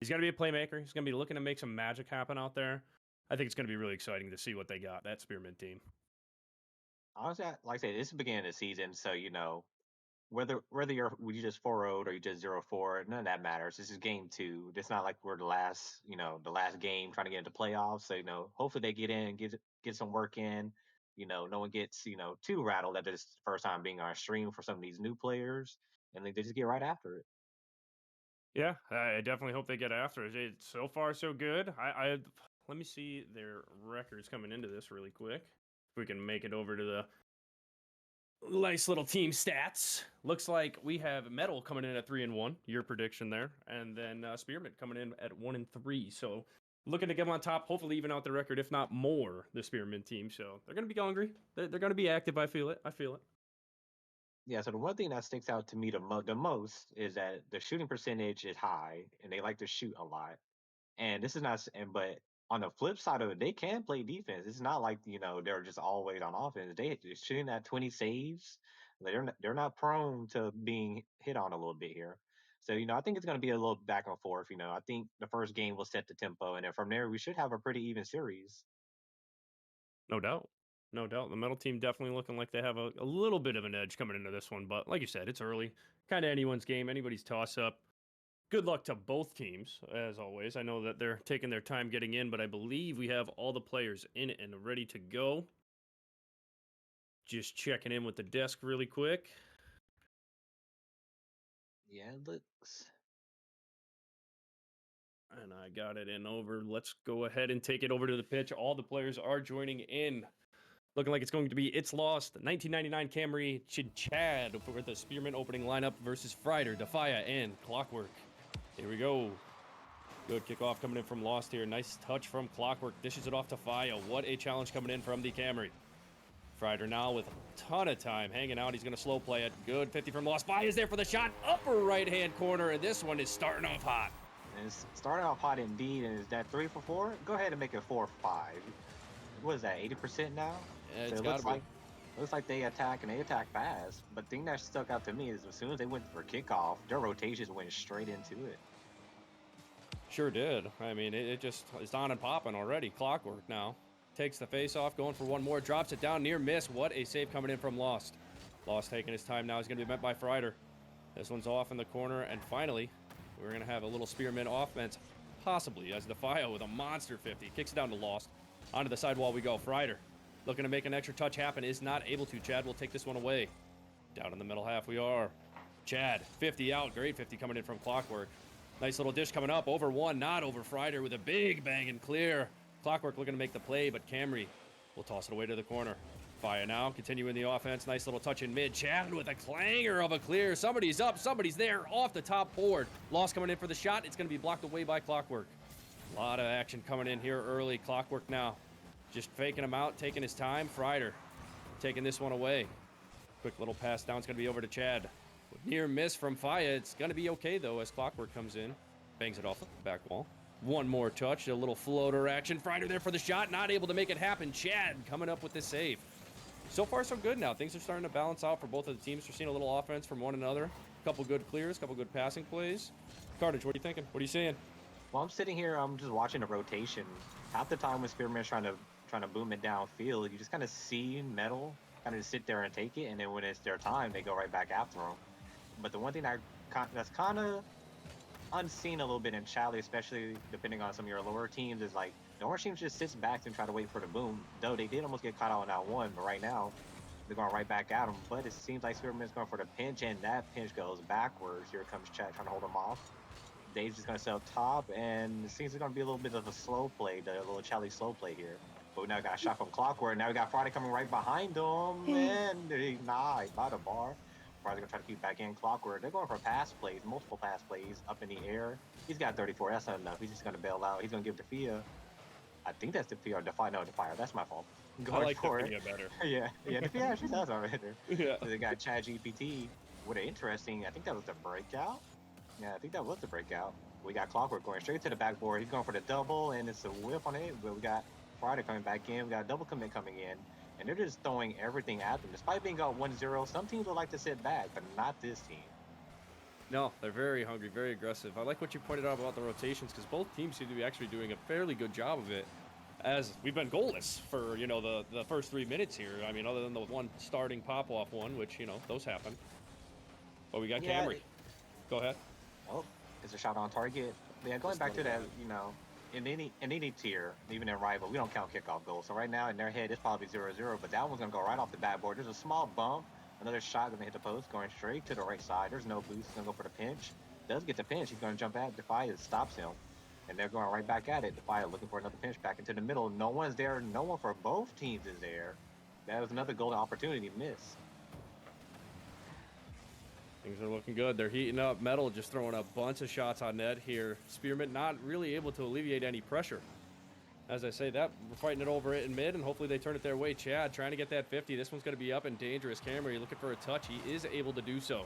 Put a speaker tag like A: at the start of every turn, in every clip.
A: He's got to be a playmaker. He's going to be looking to make some magic happen out there. I think it's going to be really exciting to see what they got, that Spearmint team.
B: Honestly, like I said, this is the beginning of the season, so whether you just 4-0 or you just 0-4, none of that matters. This is game two. It's not like we're the last game trying to get into playoffs. So hopefully they get in, get some work in. No one gets too rattled that this is the first time being on stream for some of these new players, and they just get right after it.
A: Yeah, I definitely hope they get after it. So far, so good. I let me see their records coming into this really quick. If we can make it over to the nice little team stats. Looks like we have Metal coming in at 3-1. Your prediction there, and then Spearmint coming in at 1-3. So looking to get them on top. Hopefully, even out the record, if not more. The Spearmint team. So they're going to be hungry. They're going to be active. I feel it. I feel it.
B: Yeah, so the one thing that sticks out to me the most is that the shooting percentage is high, and they like to shoot a lot. And this is not, but on the flip side of it, they can play defense. It's not like they're just always on offense. They're shooting at 20 saves. They're not prone to being hit on a little bit here. So I think it's going to be a little back and forth. I think the first game will set the tempo, and then from there we should have a pretty even series.
A: No doubt. No doubt. The Metal team definitely looking like they have a little bit of an edge coming into this one. But like you said, it's early. Kind of anyone's game, anybody's toss up. Good luck to both teams, as always. I know that they're taking their time getting in, but I believe we have all the players in and ready to go. Just checking in with the desk really quick.
B: Yeah, it looks.
A: And I got it in over. Let's go ahead and take it over to the pitch. All the players are joining in. Looking like it's going to be It's Lost, 1999 Camry, Chad for the Spearmint opening lineup versus Frider, Defia, and Clockwork. Here we go. Good kickoff coming in from Lost here. Nice touch from Clockwork. Dishes it off to Faya. What a challenge coming in from the Camry. Frider now with a ton of time hanging out. He's going to slow play it. Good 50 from Lost. Faya's there for the shot. Upper right-hand corner, and this one is starting off hot.
B: And it's starting off hot indeed. And is that 3 for 4? Go ahead and make it 4 for 5. What is that? 80% now. So
A: It's
B: it
A: got
B: looks
A: to be.
B: like they attack and they attack fast. But the thing that stuck out to me is as soon as they went for kickoff, their rotations went straight into it.
A: Sure did. I mean, it just is on and popping already. Clockwork now. Takes the face off, going for one more, drops it down, near miss. What a save coming in from Lost. Lost taking his time now. He's going to be met by Frider. This one's off in the corner, and finally, we're going to have a little Spearmint offense, possibly, as Defio with a monster 50. Kicks it down to Lost. Onto the sidewall we go. Frider looking to make an extra touch happen, is not able to. Chad will take this one away. Down in the middle half we are. Chad, 50 out. Great 50 coming in from Clockwork. Nice little dish coming up. Over one, not over Frider with a big bang and clear. Clockwork looking to make the play, but Camry will toss it away to the corner. Fire now, continuing the offense. Nice little touch in mid. Chad with a clanger of a clear. Somebody's up, somebody's there, off the top board. Lost coming in for the shot. It's going to be blocked away by Clockwork. A lot of action coming in here early. Clockwork now just faking him out, taking his time. Frider taking this one away. Quick little pass down. It's going to be over to Chad. Near miss from Faya. It's going to be okay, though, as Clockwork comes in. Bangs it off the back wall. One more touch. A little floater action. Frider there for the shot. Not able to make it happen. Chad coming up with the save. So far, so good now. Things are starting to balance out for both of the teams. We're seeing a little offense from one another. A couple good clears. A couple good passing plays. Carnage, what are you thinking? What are you seeing?
B: Well, I'm sitting here. I'm just watching the rotation. Half the time when Spearmint's trying to boom it downfield, you just kind of see Metal kind of sit there and take it, and then when it's their time, they go right back after them. But the one thing that's kind of unseen a little bit in Chally, especially depending on some of your lower teams, is like the orange team just sits back and try to wait for the boom. Though they did almost get caught out on that one, but right now they're going right back at them. But it seems like Spearmint's going for the pinch, and that pinch goes backwards. Here comes Chad trying to hold him off. Dave's just going to set up top, and it seems it's going to be a little bit of a slow play, the little Chally slow play here. But we now got a shot from Clockwork. Now we got Friday coming right behind him, and he's by the bar. Probably gonna try to keep back in Clockwork. They're going for pass plays, multiple pass plays up in the air. He's got 34. That's not enough. He's just gonna bail out. He's gonna give Defia. I think that's Defia or Defy. No, Defire. That's my fault.
A: I like
B: for
A: Defia better.
B: yeah, Defia actually does already.
A: Yeah.
B: So they got Chad GPT with an interesting. I think that was the breakout. Yeah, I think that was the breakout. We got Clockwork going straight to the backboard. He's going for the double, and it's a whip on it. But we got Friday coming back in. We got a double commit coming in. And they're just throwing everything at them. Despite being out 1-0, some teams would like to sit back, but not this team.
A: No, they're very hungry, very aggressive. I like what you pointed out about the rotations because both teams seem to be actually doing a fairly good job of it. As we've been goalless for the first 3 minutes here. I mean, other than the one starting pop off one, which those happen. But we got
B: Yeah,
A: Camry. Go ahead.
B: oh, it's a shot on target. Yeah, going
A: Just
B: back
A: let
B: to
A: it
B: that,
A: ride.
B: in any tier, even in rival, we don't count kickoff goals. So right now in their head, it's probably 0-0, but that one's gonna go right off the backboard. There's a small bump, another shot gonna hit the post, going straight to the right side. There's no boost. He's gonna go for the pinch. Does get the pinch. He's gonna jump at Defiant, stops him, and they're going right back at it. Defiant looking for another pinch back into the middle. No one's there. No one for both teams is there. That was another golden opportunity missed.
A: Things are looking good. They're heating up. Metal just throwing a bunch of shots on net here. Spearmint not really able to alleviate any pressure. As I say that, we're fighting it over it in mid, and hopefully they turn it their way. Chad trying to get that 50. This one's going to be up and dangerous. Camry looking for a touch. He is able to do so.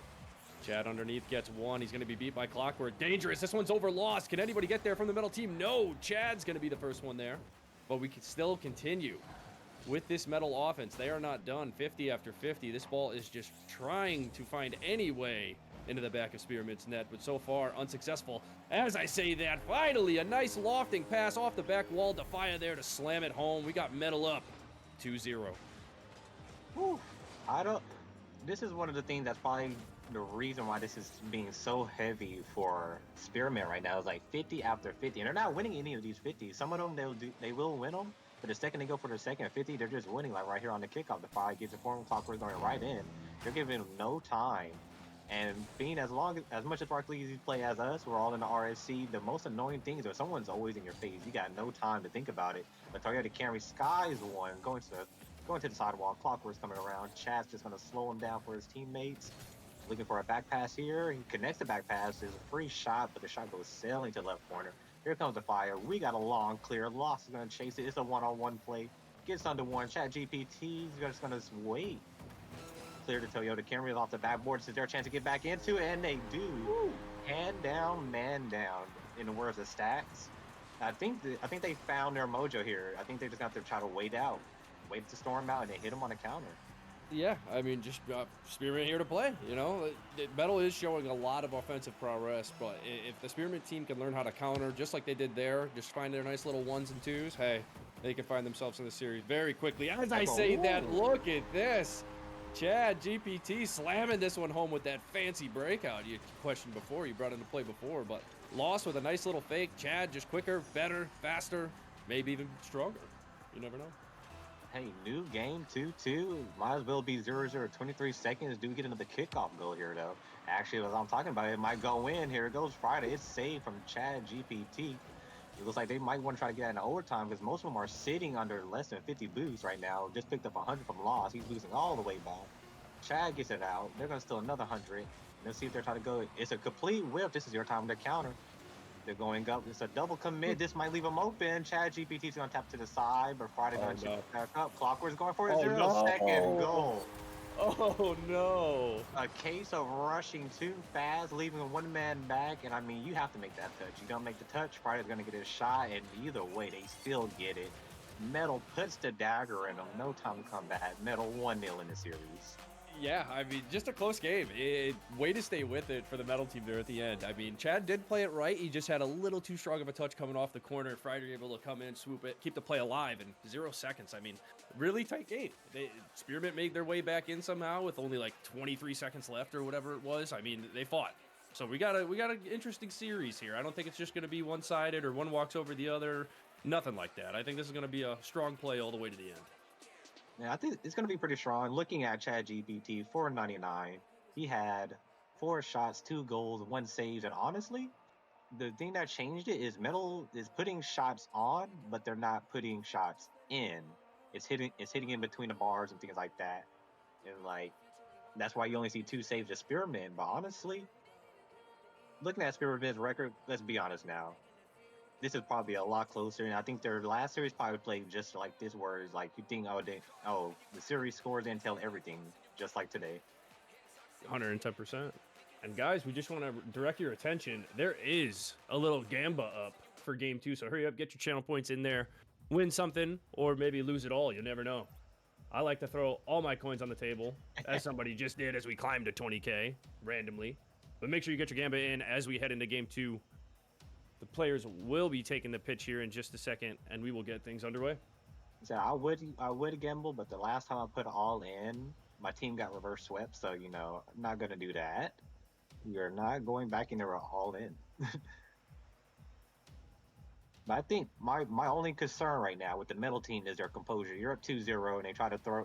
A: Chad underneath gets one. He's going to be beat by Clockwork. Dangerous. This one's over lost. Can anybody get there from the metal team? No. Chad's going to be the first one there. But we can still continue with this metal offense. They are not done. 50 after 50. This ball is just trying to find any way into the back of Spearmint's net, but so far unsuccessful. As I say that, finally a nice lofting pass off the back wall. Defia there to slam it home. We got metal up 2-0.
B: Whew. I don't. This is one of the things that's probably the reason why this is being so heavy for Spearmint right now. Is like 50 after 50, and they're not winning any of these 50s. Some of them they will win them, but the second they go for their second 50, they're just winning. Like right here on the kickoff, the fire gives the form Clockwork going right in. They're giving them no time. And being as much as Rock League play as us, we're all in the RSC. The most annoying thing is that someone's always in your face. You got no time to think about it. But Toyota Camry Sky's one going to the sidewalk. Clockwork's coming around. Chad's just going to slow him down for his teammates. Looking for a back pass here. He connects the back pass. There's a free shot, but the shot goes sailing to the left corner. Here comes the fire. We got a long clear. Lost is going to chase it. It's a one-on-one play. Gets under one. Chat GPT's just going to wait. Clear to Toyota Camry off the backboard. This is their chance to get back into it, and they do. Woo. Hand down, man down. In the words of Stacks, I think they found their mojo here. I think they just got to try to wait to storm out, and they hit them on a counter.
A: Yeah, I mean, just Spearmint here to play. Metal is showing a lot of offensive prowess, but if the Spearmint team can learn how to counter, just like they did there, just find their nice little ones and twos, hey, they can find themselves in the series very quickly. As I say that, look at this. Chad GPT slamming this one home with that fancy breakout you questioned before, you brought into play before, but lost with a nice little fake. Chad just quicker, better, faster, maybe even stronger. You never know.
B: Hey, new game 2-2. Might as well be 0-0. 23 seconds. Do get another kickoff goal here, though. Actually, as I'm talking about, it might go in. Here it goes Friday. It's saved from Chad GPT. It looks like they might want to try to get in overtime because most of them are sitting under less than 50 boosts right now. Just picked up 100 from loss. He's losing all the way back. Chad gets it out. They're going to steal another 100. Let's see if they're trying to go. It's a complete whip. This is your time to counter. They're going up. It's a double commit. This might leave them open. Chad GPT's going to tap to the side, but Friday going to chip back up. Clockwork's going for a 0-second goal.
A: Oh, no.
B: A case of rushing too fast, leaving one man back, and I mean, you have to make that touch. You don't make the touch, Friday's going to get his shot, and either way, they still get it. Metal puts the dagger in them. No time to come back. Metal 1-0 in the series.
A: Yeah, I mean, just a close game. Way to stay with it for the metal team there at the end. I mean, Chad did play it right. He just had a little too strong of a touch coming off the corner. Friday able to come in, swoop it, keep the play alive in 0 seconds. I mean, really tight game. Spearmint made their way back in somehow with only like 23 seconds left or whatever it was. I mean, they fought. So we got an interesting series here. I don't think it's just going to be one-sided or one walks over the other. Nothing like that. I think this is going to be a strong play all the way to the end.
B: Yeah, I think it's going to be pretty strong. Looking at Chad GPT, 499, he had 4 shots, 2 goals, 1 save, and honestly, the thing that changed it is Metal is putting shots on, but they're not putting shots in. It's hitting in between the bars and things like that, and like that's why you only see 2 saves to Spearmint. But honestly, looking at Spearmint's record, let's be honest now. This is probably a lot closer, and I think their last series probably played just like this, where it's like you think, the series scores didn't tell everything, just like today.
A: 110%. And guys, we just want to direct your attention. There is a little gamba up for game 2, so hurry up, get your channel points in there, win something, or maybe lose it all. You never know. I like to throw all my coins on the table, as somebody just did as we climbed to 20K randomly. But make sure you get your Gamba in as we head into game 2. The players will be taking the pitch here in just a second, and we will get things underway.
B: So I would gamble, but the last time I put all in, my team got reverse swept. So I'm not gonna do that. You're not going back in there all in. But I think my only concern right now with the metal team is their composure. You're up 2-0, and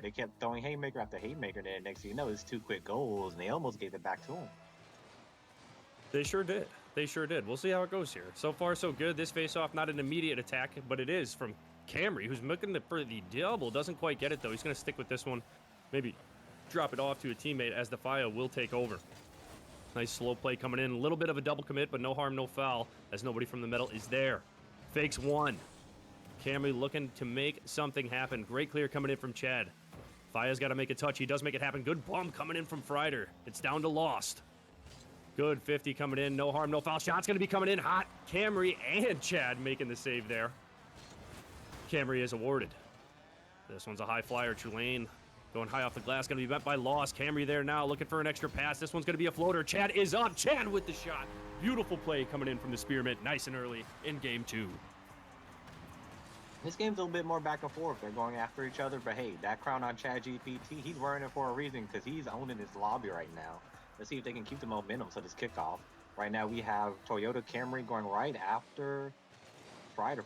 B: they kept throwing haymaker after haymaker, and then next thing you know, it's 2 quick goals, and they almost gave it back to them.
A: They sure did. They sure did. We'll see how it goes here. So far, so good. This face-off, not an immediate attack, but it is from Camry, who's looking for the double. Doesn't quite get it, though. He's going to stick with this one. Maybe drop it off to a teammate as the Fire will take over. Nice slow play coming in. A little bit of a double commit, but no harm, no foul, as nobody from the metal is there. Fakes one. Camry looking to make something happen. Great clear coming in from Chad. Faya's got to make a touch. He does make it happen. Good bump coming in from Frieder. It's down to Lost. Good 50 coming in. No harm, no foul. Shot's going to be coming in hot. Camry and Chad making the save there. Camry is awarded. This one's a high flyer. Tulane going high off the glass. Going to be met by Lost. Camry there now looking for an extra pass. This one's going to be a floater. Chad is up. Chad with the shot. Beautiful play coming in from the Spearmint. Nice and early in game 2.
B: This game's a little bit more back and forth. They're going after each other, but hey, that crown on Chad GPT, he's wearing it for a reason because he's owning his lobby right now. Let's see if they can keep the momentum to this kickoff. Right now we have Toyota Camry going right after Frieder.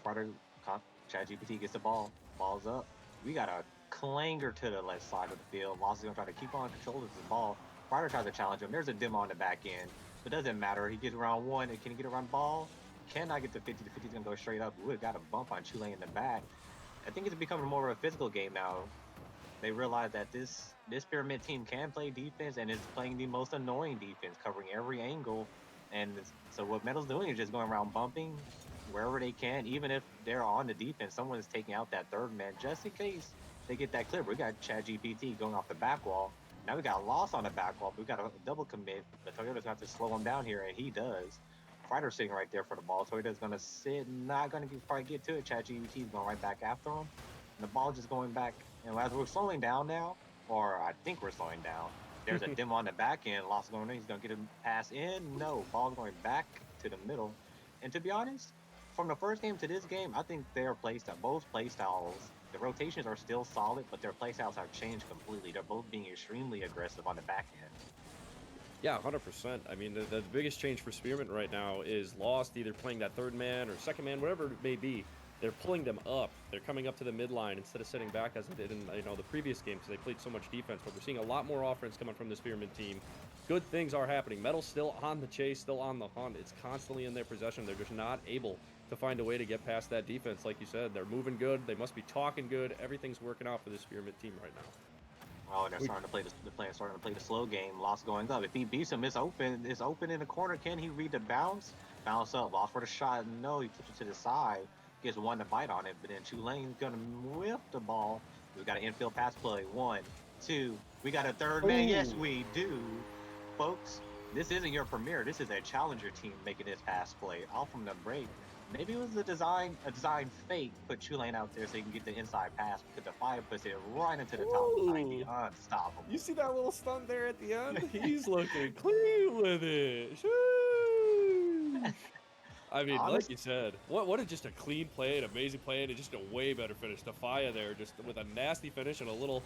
B: Chad GPT gets the ball. Ball's up. We got a clanger to the left side of the field. Lost is going to try to keep on control of the ball. Frieder tries to challenge him. There's a demo on the back end. But it doesn't matter. He gets around 1. And can he get around ball? Cannot get to 50. The 50 is going to go straight up. We would have got a bump on Tulane in the back. I think it's becoming more of a physical game now. They realize that this Spearmint team can play defense and is playing the most annoying defense, covering every angle. And so what Metal's doing is just going around bumping wherever they can. Even if they're on the defense, someone is taking out that third man just in case they get that clip. We got Chad GPT going off the back wall. Now we got a loss on the back wall, but we got a double commit. The Toyota's going to have to slow him down here, and he does. Frieder's sitting right there for the ball. Toyota's going to sit, not going to probably get to it. Chad GBT's going right back after him. And the ball just going back. And as we're slowing down now, or I think we're slowing down, there's a dim on the back end. Loss going in. He's going to get a pass in. No, ball's going back to the middle. And to be honest, from the first game to this game, I think their both play styles, the rotations are still solid, but their play styles have changed completely. They're both being extremely aggressive on the back end.
A: Yeah, 100%. I mean, the biggest change for Spearmint right now is Lost either playing that third man or second man, whatever it may be. They're pulling them up. They're coming up to the midline instead of sitting back as they did in the previous game because they played so much defense. But we're seeing a lot more offense coming from the Spearmint team. Good things are happening. Metal's still on the chase, still on the hunt. It's constantly in their possession. They're just not able to find a way to get past that defense. Like you said, they're moving good. They must be talking good. Everything's working out for the Spearmint team right now.
B: Oh, and they're starting to play the slow game. Lost going up. If he beats him, it's open. It's open in the corner. Can he read the bounce? Bounce up. Lost for the shot. No, he puts it to the side. Gets one to bite on it, but then Tulane's gonna whip the ball. We got an infield pass play. 1, 2. We got a third man. Yes, we do, folks. This isn't your premiere. This is a challenger team making this pass play off from the break. Maybe it was a design fake. Put Tulane out there so he can get the inside pass because the Fire puts it right into the top of 90. Unstoppable.
A: You see that little stunt there at the end? He's looking clean with it. I mean, like you said, what just a clean play, an amazing play, and just a way better finish. Defia there, just with a nasty finish and a little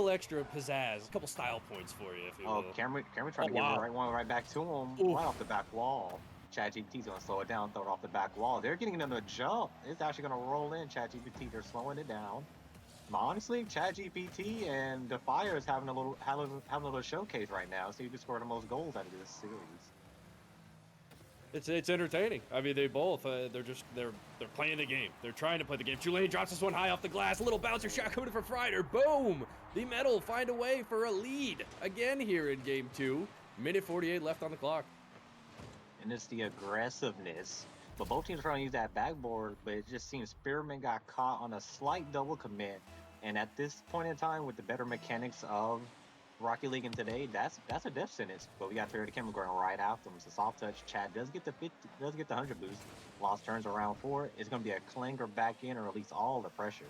A: extra pizzazz, a couple style points for you, if you will.
B: Camry trying to get one right back to him, right off the back wall. Chad GPT's going to slow it down, throw it off the back wall. They're getting them to jump. It's actually going to roll in. Chad GPT, they're slowing it down. But honestly, Chad GPT and the Fire is having a little showcase right now. See who can score the most goals out of this series.
A: It's entertaining. I mean, they both they're playing the game. They're trying to play the game. Tulane drops this one high off the glass. A little bouncer shot coming from Frieder. Boom! The Metal find a way for a lead again here in game 2. Minute 48 left on the clock.
B: And it's the aggressiveness. But both teams are trying to use that backboard, but it just seems Spearmint got caught on a slight double commit. And at this point in time, with the better mechanics of Rocky League in today, that's a death sentence. But we got Toyota Camry going right after him. It's a soft touch. Chad does get the 100 boost. Lost turns around for it. It's going to be a clanger back in or release all the pressure.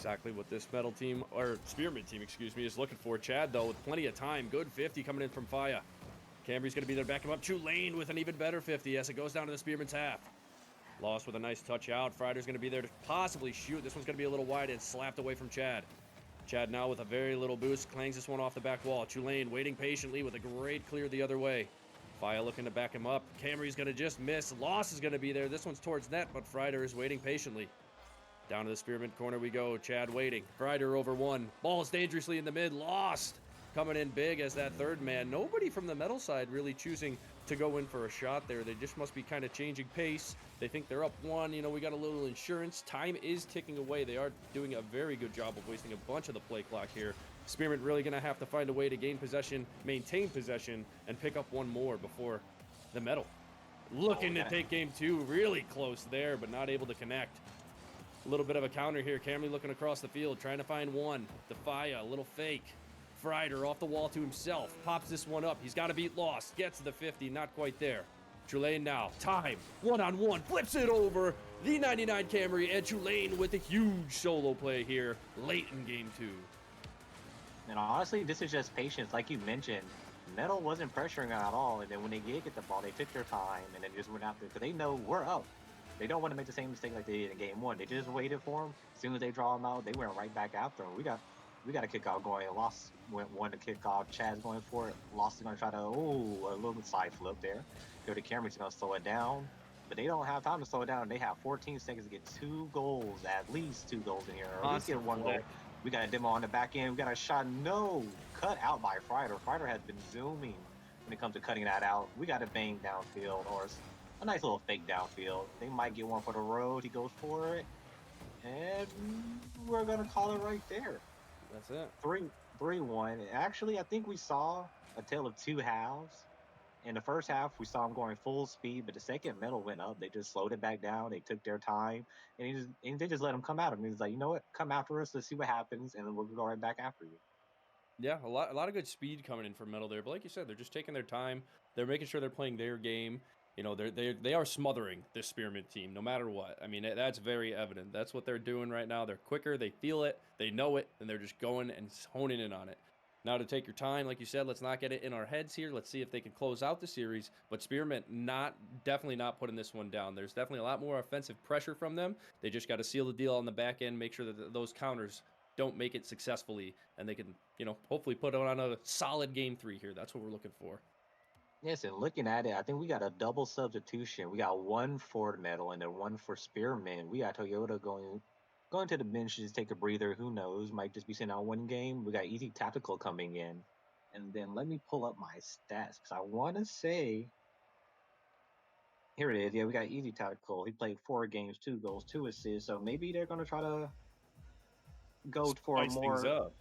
A: exactly what this metal team, or Spearmint team, excuse me, is looking for. Chad, though, with plenty of time. Good 50 coming in from Faya. Camry's going to be there, back him up. Tulane with an even better 50 as it goes down to the Spearmint's half. Lost with a nice touch out. Fryder's going to be there to possibly shoot. This one's going to be a little wide and slapped away from Chad. Chad now with a very little boost, clangs this one off the back wall. Tulane waiting patiently with a great clear the other way. Faya looking to back him up. Camry's going to just miss. Loss is going to be there. This one's towards net, but Fryder is waiting patiently. Down to the Spearmint corner we go. Chad waiting. Fryder over one. Ball's dangerously in the mid. Lost. Coming in big as that third man. Nobody from the metal side really choosing to go in for a shot there. They just must be kind of changing pace. They think they're up one. You know, we got a little insurance. Time is ticking away. They are doing a very good job of wasting a bunch of the play clock here. Spearmint really going to have to find a way to gain possession, maintain possession, and pick up one more before the metal. Looking to take game two. Really close there, but not able to connect. A little bit of a counter here. Camry looking across the field, trying to find one. Defia, a little fake. Fryder off the wall to himself. Pops this one up. He's got to beat Lost. Gets the 50. Not quite there. Tulane now. Time. One-on-one. Flips it over. The 99 Camry and Tulane with a huge solo play here late in game two.
B: And honestly, this is just patience. Like you mentioned, Metal wasn't pressuring at all. And then when they did get the ball, they took their time and then just went out there because they know we're up. They don't want to make the same mistake like they did in game one. They just waited for him. As soon as they draw him out, they went right back after him. We got a kickoff going. Lost went one to kick off. Chad's going for it. Lost is going to try to, a little bit side flip there. Go to Cameron's going to slow it down. But they don't have time to slow it down. They have 14 seconds to get 2 goals, at least 2 goals in here. Or at least get 1 goal. We got a demo on the back end. We got a shot. No. Cut out by Fryder. Fryder has been zooming when it comes to cutting that out. We got a bang downfield or a nice little fake downfield. They might get one for the road. He goes for it. And we're going to call it right there.
A: That's it.
B: 3-1. Actually, I think we saw a tale of 2 halves. In the first half, we saw them going full speed, but the second Metal went up. They just slowed it back down. They took their time, and they just let him come at him. He's like, you know what? Come after us. Let's see what happens, and then we'll go right back after you.
A: Yeah, a lot of good speed coming in from Metal there. But like you said, they're just taking their time. They're making sure they're playing their game. You know, they are smothering this Spearmint team no matter what. I mean, that's very evident. That's what they're doing right now. They're quicker, they feel it, they know it, and they're just going and honing in on it. Now to take your time, like you said, let's not get it in our heads here. Let's see if they can close out the series. But Spearmint definitely not putting this one down. There's definitely a lot more offensive pressure from them. They just got to seal the deal on the back end, make sure that those counters don't make it successfully, and they can, you know, hopefully put on a solid game 3 here. That's what we're looking for.
B: Yes, and looking at it, I think we got a double substitution. We got 1 for Metal and then 1 for Spearmint. We got Toyota going to the bench to just take a breather. Who knows? Might just be sitting out 1 game. We got Easy Tactical coming in. And then let me pull up my stats because I want to say, here it is. Yeah, we got Easy Tactical. He played 4 games, 2 goals, 2 assists. So maybe they're going to try to go for a
A: Spice things up.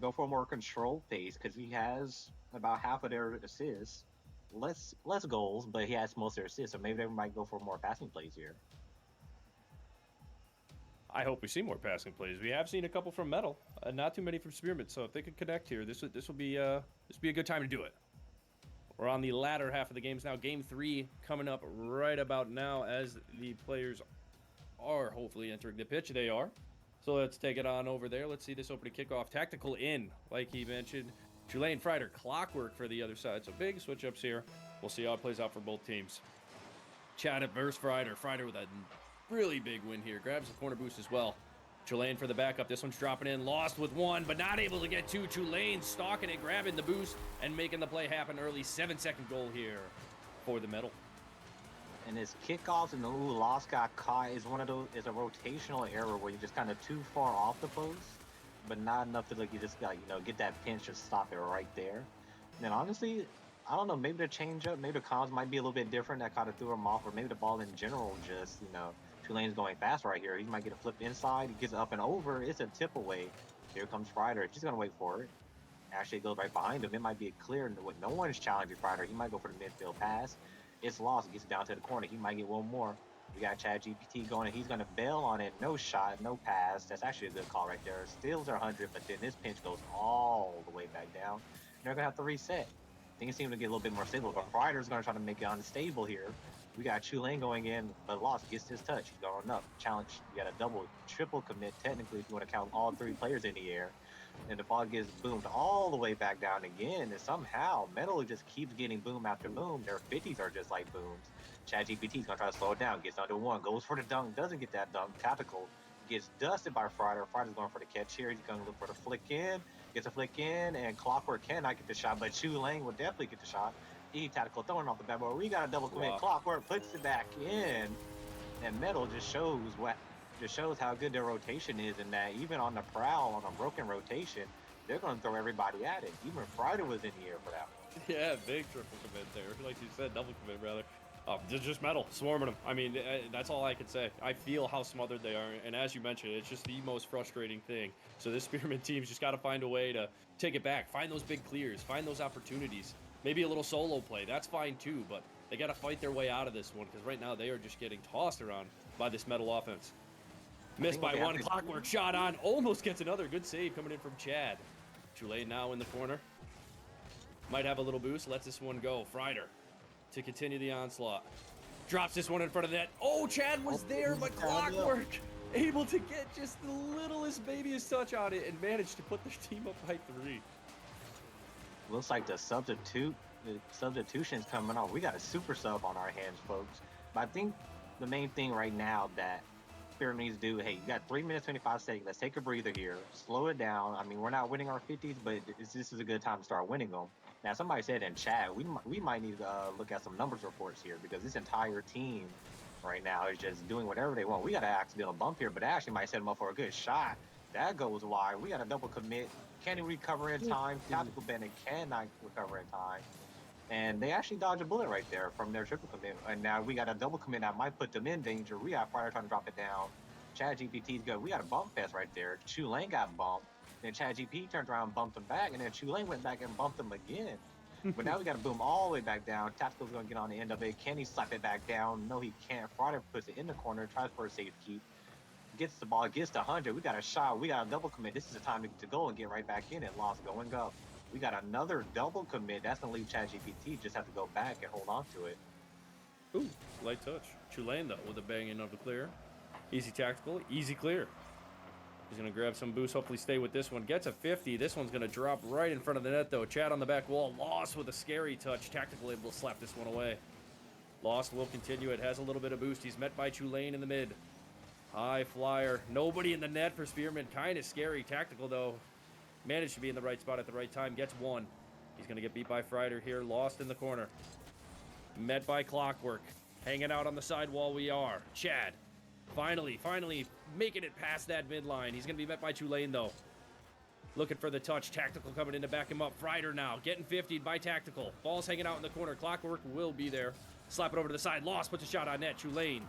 B: go for a more controlled pace because he has about half of their assists. Less goals, but he has most of their assists. So maybe they might go for more passing plays here.
A: I hope we see more passing plays. We have seen a couple from Metal, not too many from Spearmint. So if they could connect here, this will be a good time to do it. We're on the latter half of the games now. Game 3 coming up right about now as the players are hopefully entering the pitch. They are. So let's take it on over there. Let's see this opening kickoff. Tactical in, like he mentioned. Tulane Fryder, clockwork for the other side. So big switch ups here. We'll see how it plays out for both teams. Chad versus Fryder. Fryder with a really big win here. Grabs the corner boost as well. Tulane for the backup. This one's dropping in. Lost with 1, but not able to get 2. Tulane stalking it, grabbing the boost, and making the play happen early. 7-second goal here for the Metal.
B: And his kickoffs and the Lost got caught is is a rotational error where you're just kind of too far off the post, but not enough to you just got get that pinch to stop it right there. And then honestly, I don't know, maybe the change up, maybe the comms might be a little bit different that kind of threw him off, or maybe the ball in general just Tulane's going fast right here. He might get a flip inside, he gets up and over, it's a tip away. Here comes Fryder, he's gonna wait for it. Actually it goes right behind him. It might be a clear with no one's challenging Fryder. He might go for the midfield pass. It's Lost, gets down to the corner. He might get 1 more. We got Chad GPT going, and he's going to bail on it. No shot, no pass. That's actually a good call right there. Steals are 100, but then this pinch goes all the way back down. They're going to have to reset. things seem to get a little bit more stable. But Ryder's going to try to make it unstable here. We got Chulane going in, but Lost gets his touch. He's going up. Challenge. You got a double, triple commit, technically, if you want to count all 3 players in the air. And the ball gets boomed all the way back down again. And somehow, Metal just keeps getting boom after boom. Their 50s are just like booms. ChatGPT's going to try to slow it down. Gets under 1. Goes for the dunk. Doesn't get that dunk. Tactical. Gets dusted by Friday. Friday's going for the catch here. He's going to look for the flick in. Gets a flick in. And Clockwork cannot get the shot. But Chulane will definitely get the shot. Tactical throwing off the backboard. We got a double commit.
A: Wow.
B: Clockwork puts it back in. And Metal just shows how good their rotation is, and that even on the prowl, on a broken rotation, they're going to throw everybody at it. Even Friday was in the air for that one.
A: Yeah, big triple commit there. Like you said, double commit, rather. Just Metal, swarming them. I mean, that's all I can say. I feel how smothered they are, and as you mentioned, it's just the most frustrating thing. So this Spearmint team's just got to find a way to take it back, find those big clears, find those opportunities. Maybe a little solo play, that's fine too, but they got to fight their way out of this one, because right now they are just getting tossed around by this Metal offense. Missed by one. Clockwork shot on. Almost gets another. Good save coming in from Chad. Chulane now in the corner. Might have a little boost. Lets this one go. Frieder to continue the onslaught. Drops this one in front of the net. Oh, Chad was there, but Clockwork able to get just the littlest, babyest touch on it and managed to put their team up by 3.
B: Looks like the substitution's coming off. We got a super sub on our hands, folks. But I think the main thing right now that Spearmint needs to do, hey, you got 3 minutes, 25 seconds. Let's take a breather here. Slow it down. I mean, we're not winning our 50s, but this is a good time to start winning them. Now, somebody said in chat, we might need to look at some numbers reports here, because this entire team right now is just doing whatever they want. We got an accidental bump here, but Ashley might set them up for a good shot. That goes wide. We got a double commit. Can he recover in time? Tactical Bennett cannot recover in time. And they actually dodged a bullet right there from their triple commit. And now we got a double commit that might put them in danger. We got Frieder trying to drop it down. ChatGPT's good. We got a bump fest right there. Chulane got bumped. Then ChatGPT turned around and bumped him back. And then Chulane went back and bumped him again. But now we got to boom all the way back down. Tactical's going to get on the end of it. Can he slap it back down? No, he can't. Frieder puts it in the corner, tries for a safe keep. Gets the ball, gets to 100. We got a shot. We got a double commit. This is the time to go and get right back in it. Lost, go and go. We got another double commit. That's going to leave ChatGPT. Just have to go back and hold on to it.
A: Ooh, light touch. Chulane, though, with a banging of the clear. Easy tactical, easy clear. He's going to grab some boost, hopefully stay with this one. Gets a 50. This one's going to drop right in front of the net, though. Chad on the back wall. Lost with a scary touch. Tactical able to slap this one away. Lost will continue. It has a little bit of boost. He's met by Chulane in the mid. High flyer. Nobody in the net for Spearmint. Kind of scary. Tactical, though. Managed to be in the right spot at the right time. Gets 1. He's going to get beat by Frieder here. Lost in the corner. Met by Clockwork. Hanging out on the side wall we are. Chad. Finally making it past that midline. He's going to be met by Chulane, though. Looking for the touch. Tactical coming in to back him up. Frieder now. Getting 50'd by Tactical. Ball's hanging out in the corner. Clockwork will be there. Slap it over to the side. Lost. Puts a shot on net. Chulane.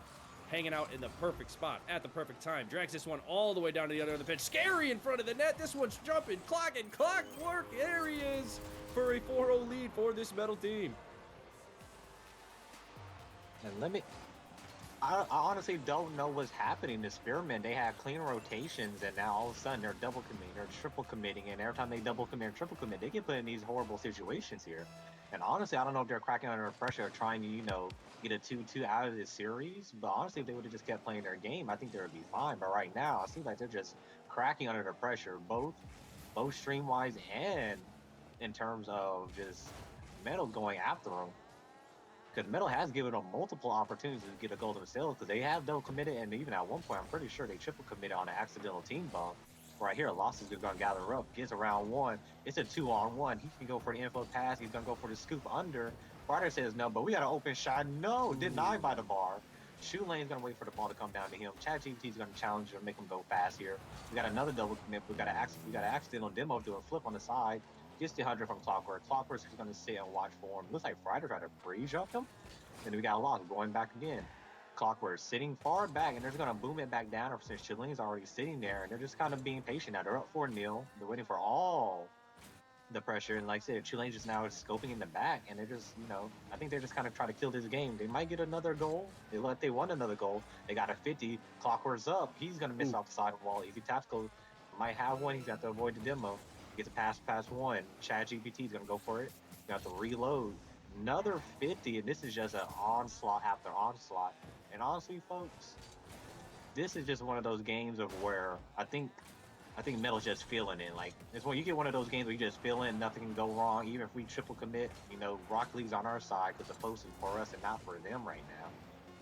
A: Hanging out in the perfect spot at the perfect time. Drags this one all the way down to the other end of the pitch. Scary in front of the net. This one's jumping. Clockwork. There he is for a 4-0 lead for this Metal team.
B: And I honestly don't know what's happening to Spearmint. They had clean rotations, and now all of a sudden they're double committing or triple committing. And every time they double commit or triple commit, they get put in these horrible situations here. And honestly, I don't know if they're cracking under pressure, trying to, get a 2-2 out of this series. But honestly, if they would have just kept playing their game, I think they would be fine. But right now, it seems like they're just cracking under the pressure, both stream-wise and in terms of just Metal going after them. Because Metal has given them multiple opportunities to get a goal themselves, because they have double committed, and even at one point, I'm pretty sure they triple committed on an accidental team bump. Right here, Lost is going to gather up, gets around 1. It's a 2-on-1. He can go for the info pass. He's going to go for the scoop under. Frieder says no, but we got an open shot. No, denied by the bar. Chulane's going to wait for the ball to come down to him. ChatGPT's going to challenge him, make him go fast here. We got another double commit. We got an accidental demo do a flip on the side. Gets the 100 from Clockwork. Clockwork's going to sit and watch for him. Looks like Frieder tried to breeze jump him. And we got a Lost going back again. Clockwork sitting far back, and they're just going to boom it back down since Chulane's already sitting there. And they're just kind of being patient now. They're up 4-0. They're waiting for all the pressure. And like I said, Chulane just now is scoping in the back. And they're just, I think they're just kind of trying to kill this game. They might get another goal. They want another goal. They got a 50. Clockwork's up. He's going to miss off the side wall. Easy Tactical might have one. He's got to avoid the demo. Gets a pass 1. ChatGPT's going to go for it. Got to reload. Another 50, and this is just an onslaught after onslaught. And honestly, folks, this is just one of those games of where I think Metal's just feeling it. Like it's when you get one of those games where you just feel it, nothing can go wrong. Even if we triple commit, Rocket League's on our side because the post is for us and not for them right now.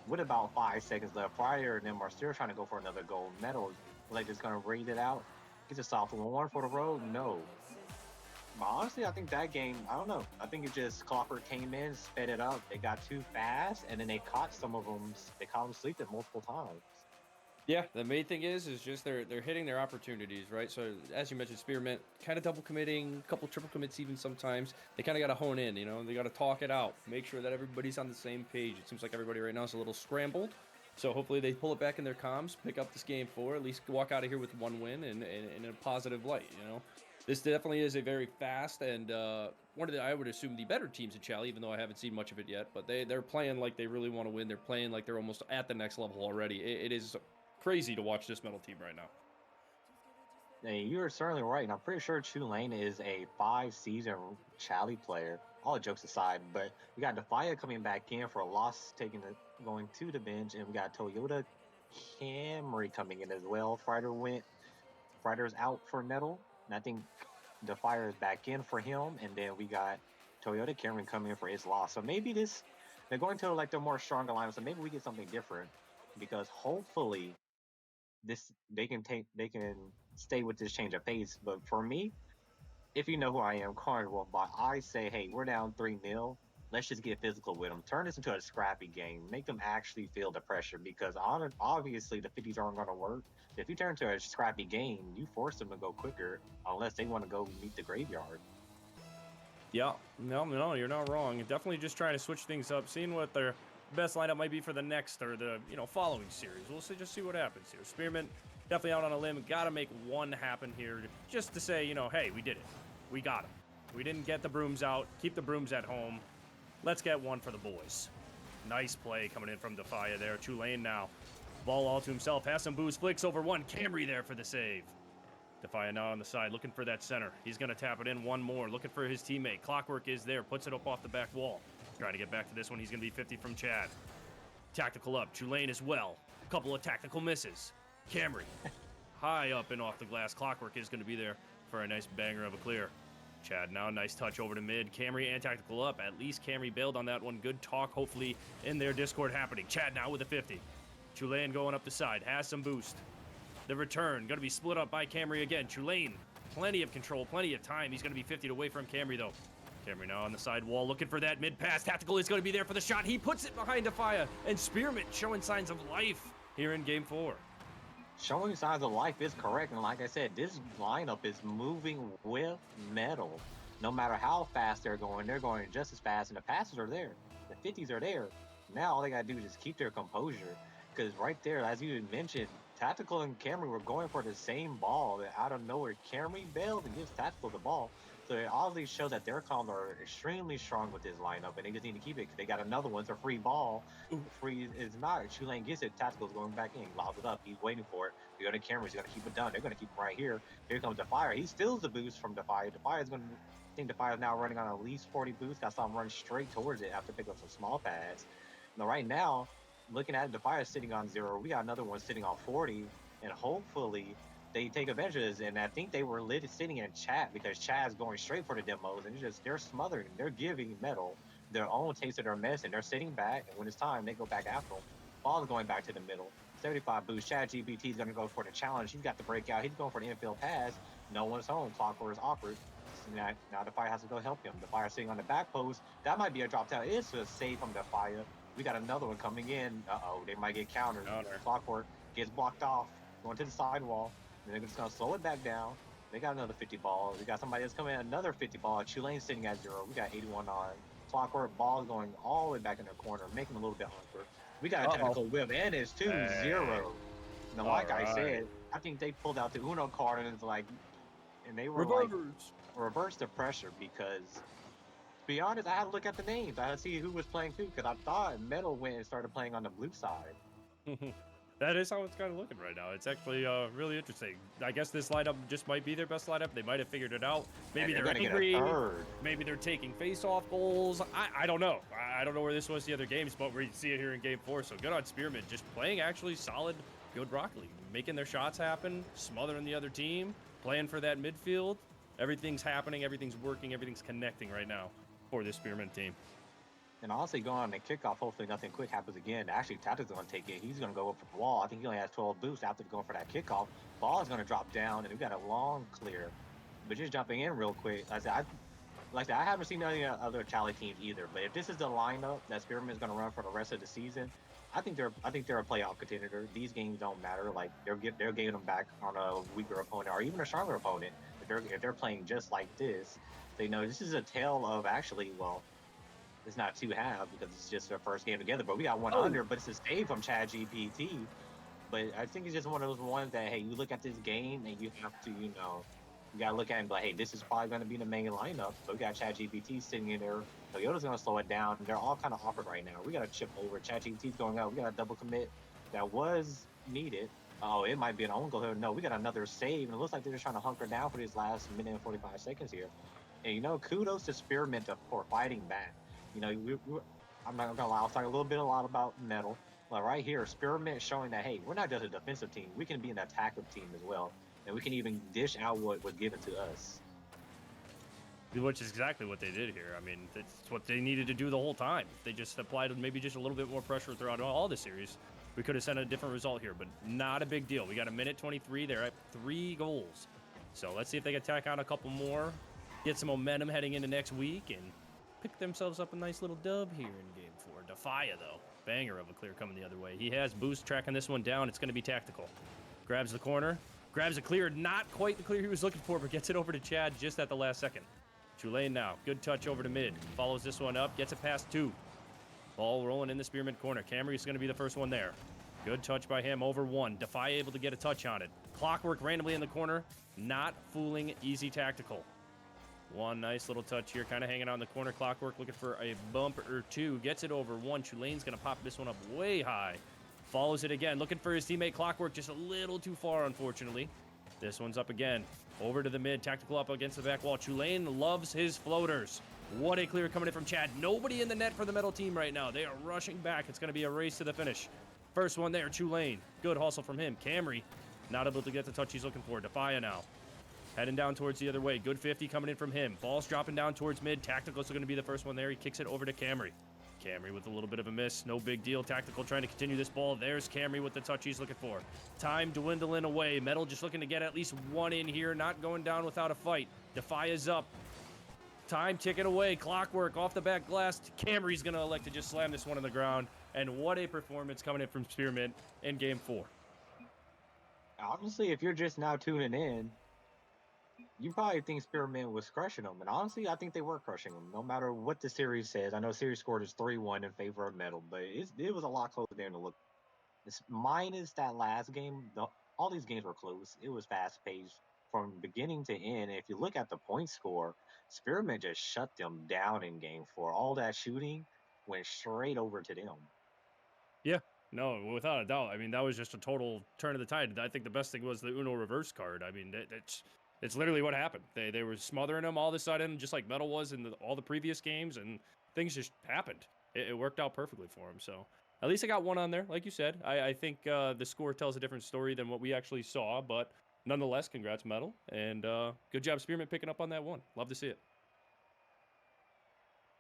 B: With about 5 seconds left, Fryer and them are still trying to go for another goal. Metal's like just gonna raid it out. Gets a soft one for the road. No. But honestly, I think that game, I don't know. I think it just Clockwork came in, sped it up. They got too fast, and then they caught some of them. They caught them sleeping multiple times.
A: Yeah, the main thing is just they're hitting their opportunities, right? So as you mentioned, Spearmint kind of double committing, a couple triple commits even sometimes. They kind of got to hone in, they got to talk it out, make sure that everybody's on the same page. It seems like everybody right now is a little scrambled. So hopefully they pull it back in their comms, pick up this game 4, at least walk out of here with one win and in a positive light. This definitely is a very fast and one of the, I would assume, the better teams in Chally, even though I haven't seen much of it yet. But they're playing like they really want to win. They're playing like they're almost at the next level already. It is crazy to watch this Metal team right now.
B: Hey, you're certainly right, and I'm pretty sure Tulane is a 5-season Chally player. All jokes aside, but we got Defia coming back in for a loss, going to the bench, and we got Toyota Camry coming in as well. Fighter's out for Metal, and I think Defia is back in for him, and then we got Toyota Camry coming in for his loss. So maybe they're going to like the more stronger lineup, so maybe we get something different because hopefully they can stay with this change of pace. But for me, if you know who I am, Carnival, but I say, hey, we're down 3-0. Let's just get physical with them. Turn this into a scrappy game. Make them actually feel the pressure because obviously the 50s aren't going to work. If you turn to a scrappy game, you force them to go quicker unless they want to go meet the graveyard.
A: Yeah, no, you're not wrong. Definitely just trying to switch things up, seeing what their best lineup might be for the next or the following series. We'll just see what happens here. Spearmint definitely out on a limb. Got to make one happen here, just to say, hey, we did it. We got them. We didn't get the brooms out. Keep the brooms at home. Let's get one for the boys. Nice play coming in from Defia there. Tulane now. Ball all to himself. Has some boost. Flicks over one. Camry there for the save. Defia now on the side, looking for that center. He's going to tap it in one more, looking for his teammate. Clockwork is there, puts it up off the back wall. Trying to get back to this one. He's going to be 50 from Chad. Tactical up. Tulane as well. A couple of tactical misses. Camry high up and off the glass. Clockwork is going to be there for a nice banger of a clear. Chad now, nice touch over to mid. Camry and tactical up. At least Camry bailed on that one. Good talk, hopefully, in their Discord happening. Chad now with a 50. Tulane going up the side. Has some boost. The return going to be split up by Camry again. Tulane, plenty of control, plenty of time. He's going to be 50 away from Camry, though. Camry now on the side wall, looking for that mid pass. Tactical is going to be there for the shot. He puts it behind Defia, and Spearmint showing signs of life here in Game 4.
B: Showing signs of life is correct, and like I said, this lineup is moving with Metal. No matter how fast they're going just as fast, and the passes are there. The 50s are there. Now all they got to do is just keep their composure, because right there, as you had mentioned, Tactical and Camry were going for the same ball. That out of nowhere, Camry bailed and gives Tactical the ball. So it obviously shows that their comms are extremely strong with this lineup, and they just need to keep it because they got another one. It's a free ball. Free is not. Tulane gets it. Tactical's going back in. Lobs it up. He's waiting for it. They go to Camry. He's going to keep it done. They're going to keep him right here. Here comes Defia. He steals the boost from Defia. Defia's going to. I think Defia is now running on at least 40 boosts. Got some run straight towards it after picking up some small pads. Now right now, looking at it, Defia sitting on 0. We got another one sitting on 40, and hopefully they take advantage of this. And I think they were sitting in chat because Chad's going straight for the demos, and they're smothering. They're giving Metal their own taste of their medicine. They're sitting back, and when it's time, they go back after them. Ball is going back to the middle. 75 boost. Chad GBT is going to go for the challenge. He's got the breakout. He's going for the infield pass. No one's home. Clockwork is awkward. So now Defia has to go help him. Defia sitting on the back post. That might be a drop down. It's a save from Defia. We got another one coming in. They might get countered. Clockwork gets blocked off, going to the sidewall. And they're just going to slow it back down. They got another 50 ball. We got somebody else coming in, another 50 ball. Tulane sitting at 0. We got 81 on. Clockwork ball going all the way back in their corner, making a little bit awkward. We got a technical whip, and it's 2-0. Now, like I said, I think they pulled out the Uno card, and it's like, and they were reverse the pressure because, to be honest, I had to look at the names. I had to see who was playing too because I thought Metal went and started playing on the blue side.
A: That is how it's kind of looking right now. It's actually really interesting. I guess this lineup just might be their best lineup. They might have figured it out. Maybe
B: And they're
A: they're
B: gonna get a
A: angry.
B: third.
A: Maybe they're taking face-off goals. I don't know. I don't know where this was the other games, but we see it here in Game 4. So good on Spearmint, just playing actually solid, good Rocket League, making their shots happen, smothering the other team, playing for that midfield. Everything's happening. Everything's working. Everything's connecting right now for this Spearmint team.
B: And honestly, going on the kickoff, hopefully nothing quick happens again. Actually, Tata's going to take it. He's going to go up for the wall. I think he only has 12 boosts after going for that kickoff. Ball is going to drop down, and we got a long clear. But just jumping in real quick, like I said, I haven't seen any other Tally teams either. But if this is the lineup that Spearmint is going to run for the rest of the season, I think they're a playoff contender. These games don't matter. Like they're getting them back on a weaker opponent or even a stronger opponent. If they're playing just like this, they know this is a tale of actually it's not two halves because it's just their first game together. But we got one under, but it's a save from Chad GPT. But I think it's just one of those ones that, hey, you look at this game and you have to, you got to look at it and be like, hey, this is probably going to be the main lineup. But we got Chad GPT sitting in there. Toyota's going to slow it down. They're all kind of awkward right now. We got to chip over. Chad GPT's going out. We got a double commit that was needed. Oh, it might be an own goal here. No, we got another save. And it looks like they're just trying to hunker down for these last minute and 45 seconds here. And, kudos to Spearmint for fighting back. I'm not gonna lie, I'll talk a lot about Metal. But right here, Spearmint showing that, hey, we're not just a defensive team. We can be an attacking team as well. And we can even dish out what was given to us.
A: Which is exactly what they did here. I mean, it's what they needed to do the whole time. They just applied maybe just a little bit more pressure throughout all the series. We could have sent a different result here, but not a big deal. We got a minute 23. They're at 3 goals. So let's see if they can tack on a couple more, get some momentum heading into next week, and pick themselves up a nice little dub here in Game 4. Defia, though. Banger of a clear coming the other way. He has boost tracking this one down. It's going to be tactical. Grabs the corner. Grabs a clear. Not quite the clear he was looking for, but gets it over to Chad just at the last second. Tulane now. Good touch over to mid. Follows this one up. Gets it past 2. Ball rolling in the Spearmint corner. Camry's going to be the first one there. Good touch by him over 1. Defia able to get a touch on it. Clockwork randomly in the corner. Not fooling. Easy tactical. One nice little touch here, kind of hanging on the corner. Clockwork looking for a bump or 2. Gets it over 1. Tulane's going to pop this one up way high. Follows it again, looking for his teammate Clockwork, just a little too far, unfortunately. This one's up again. Over to the mid, tactical up against the back wall. Tulane loves his floaters. What a clear coming in from Chad. Nobody in the net for the Metal team right now. They are rushing back. It's going to be a race to the finish. First one there, Tulane. Good hustle from him. Camry, not able to get the touch he's looking for. Defia now. Heading down towards the other way. Good 50 coming in from him. Ball's dropping down towards mid. Tactical's going to be the first one there. He kicks it over to Camry. Camry with a little bit of a miss. No big deal. Tactical trying to continue this ball. There's Camry with the touch he's looking for. Time dwindling away. Metal just looking to get at least one in here. Not going down without a fight. Defia's up. Time ticking away. Clockwork off the back glass. Camry's going to elect to just slam this one on the ground. And what a performance coming in from Spearmint in Game 4.
B: Honestly, if you're just now tuning in, you probably think Spearmint was crushing them. And honestly, I think they were crushing them, no matter what the series says. I know series scored is 3-1 in favor of Metal, but it was a lot closer than to look. Minus that last game, all these games were close. It was fast-paced from beginning to end. And if you look at the point score, Spearmint just shut them down in Game 4. All that shooting went straight over to them.
A: Yeah, no, without a doubt. I mean, that was just a total turn of the tide. I think the best thing was the Uno reverse card. I mean, it's literally what happened. They were smothering them all of a sudden, just like Metal was in all the previous games, and things just happened. It worked out perfectly for them. So at least I got one on there, like you said. I think the score tells a different story than what we actually saw, but nonetheless, congrats, Metal, and good job, Spearmint, picking up on that one. Love to see it.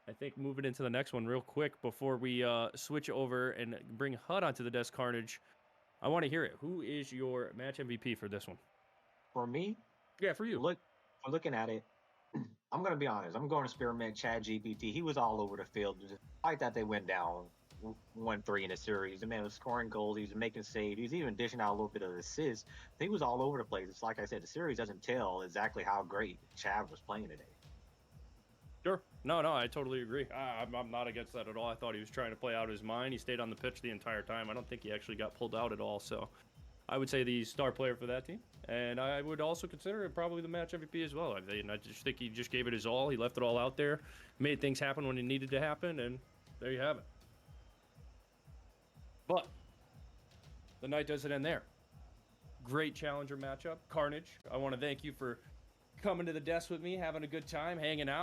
A: I think moving into the next one real quick before we switch over and bring HUD onto the desk, Carnage, I want to hear it. Who is your match MVP for this one?
B: For me?
A: Yeah, for you.
B: Looking at it, I'm going to be honest. I'm going to Spearmint, Chad GPT. He was all over the field. Despite that they went down 1-3 in the series. The man was scoring goals. He was making saves. He was even dishing out a little bit of assists. He was all over the place. It's like I said, the series doesn't tell exactly how great Chad was playing today.
A: Sure. No, I totally agree. I'm not against that at all. I thought he was trying to play out his mind. He stayed on the pitch the entire time. I don't think he actually got pulled out at all. So I would say the star player for that team. And I would also consider it probably the match MVP as well. I just think he just gave it his all. He left it all out there, made things happen when it needed to happen, and there you have it. But the night doesn't end there. Great challenger matchup. Carnage, I want to thank you for coming to the desk with me, having a good time, hanging out.